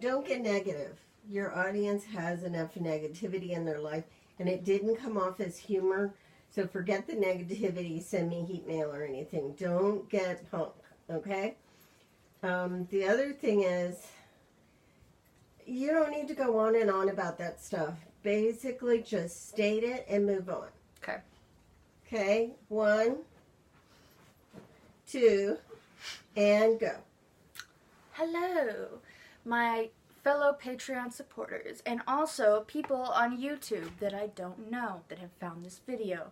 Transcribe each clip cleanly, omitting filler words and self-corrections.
don't get negative. Your audience has enough negativity in their life, and it didn't come off as humor. So forget the negativity. Send me hate mail or anything. Don't get punk. Okay. The other thing is, you don't need to go on and on about that stuff. Basically, just state it and move on. Okay. Okay. 1, 2, and go. Hello, my fellow Patreon supporters, and also people on YouTube that I don't know that have found this video.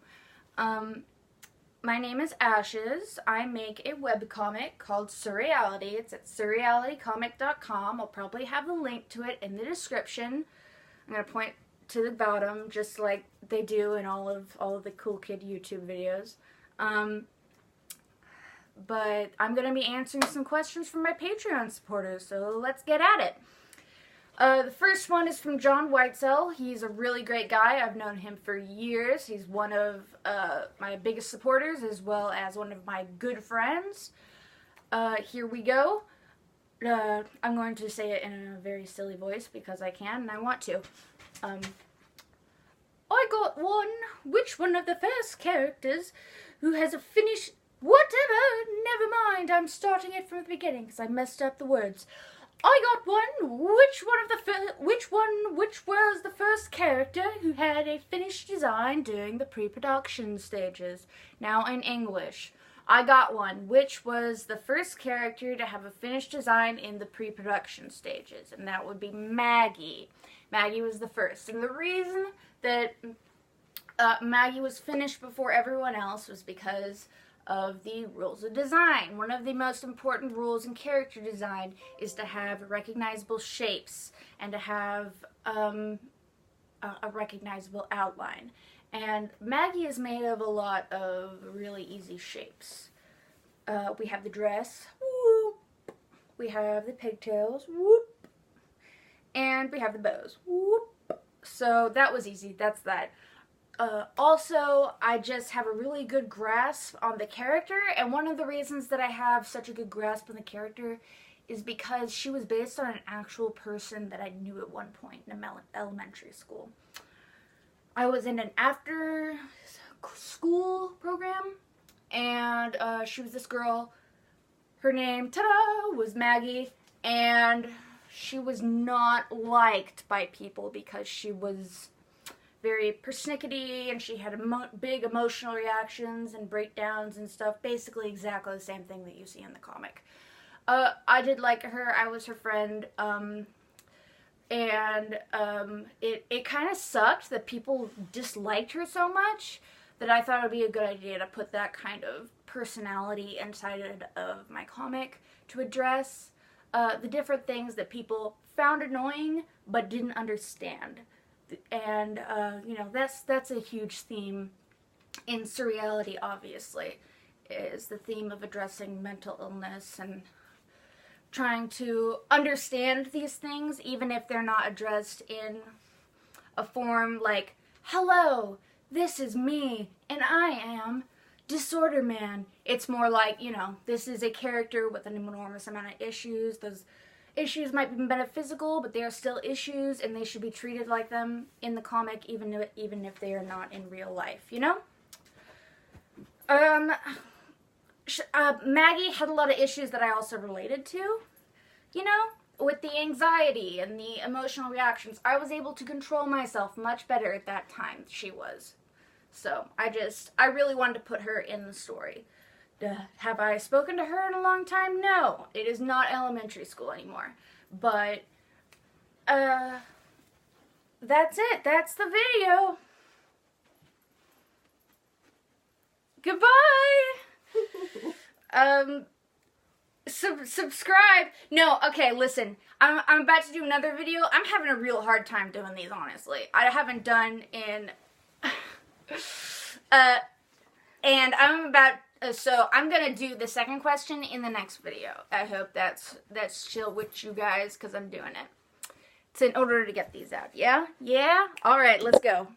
My name is Ashes. I make a webcomic called Surreality. It's at surrealitycomic.com. I'll probably have the link to it in the description. I'm going to point to the bottom, just like they do in all of the Cool Kid YouTube videos. But I'm going to be answering some questions from my Patreon supporters, so let's get at it. The first one is from John Whitesell. He's a really great guy. I've known him for years. He's one of my biggest supporters, as well as one of my good friends. Here we go. I'm going to say it in a very silly voice because I can and I want to. I got one. Which one of the first characters who has a finished... Whatever, never mind. I'm starting it from the beginning because I messed up the words. I got one. Which was the first character who had a finished design during the pre-production stages? Now in English. I got one. Which was the first character to have a finished design in the pre-production stages? And that would be Maggie. Maggie was the first. And the reason that Maggie was finished before everyone else was because of the rules of design. One of the most important rules in character design is to have recognizable shapes and to have a recognizable outline. And Maggie is made of a lot of really easy shapes. We have the dress, whoop. We have the pigtails, whoop. And we have the bows, whoop. So that was easy, that's that. Also, I just have a really good grasp on the character, and one of the reasons that I have such a good grasp on the character is because she was based on an actual person that I knew at one point in elementary school. I was in an after-school program, and she was this girl. Her name, ta-da, was Maggie, and she was not liked by people because she was very persnickety, and she had big emotional reactions and breakdowns and stuff. Basically exactly the same thing that you see in the comic. I did like her. I was her friend. It kind of sucked that people disliked her so much that I thought it would be a good idea to put that kind of personality inside of my comic to address the different things that people found annoying but didn't understand. And, you know, that's a huge theme in Surreality, obviously, is the theme of addressing mental illness and trying to understand these things, even if they're not addressed in a form like, hello, this is me, and I am Disorder Man. It's more like, you know, this is a character with an enormous amount of issues. Those issues might be metaphysical, but they are still issues, and they should be treated like them in the comic, even if they are not in real life, you know? Maggie had a lot of issues that I also related to, you know? With the anxiety and the emotional reactions. I was able to control myself much better at that time than she was. So, I really wanted to put her in the story. Have I spoken to her in a long time? No. It is not elementary school anymore. But, that's it. That's the video. Goodbye! Subscribe. No, okay, listen. I'm about to do another video. I'm having a real hard time doing these, honestly. I haven't done in... and I'm about... so I'm gonna do the second question in the next video. I hope that's chill with you guys, because I'm doing it. It's in order to get these out. Yeah? Yeah? Alright, let's go.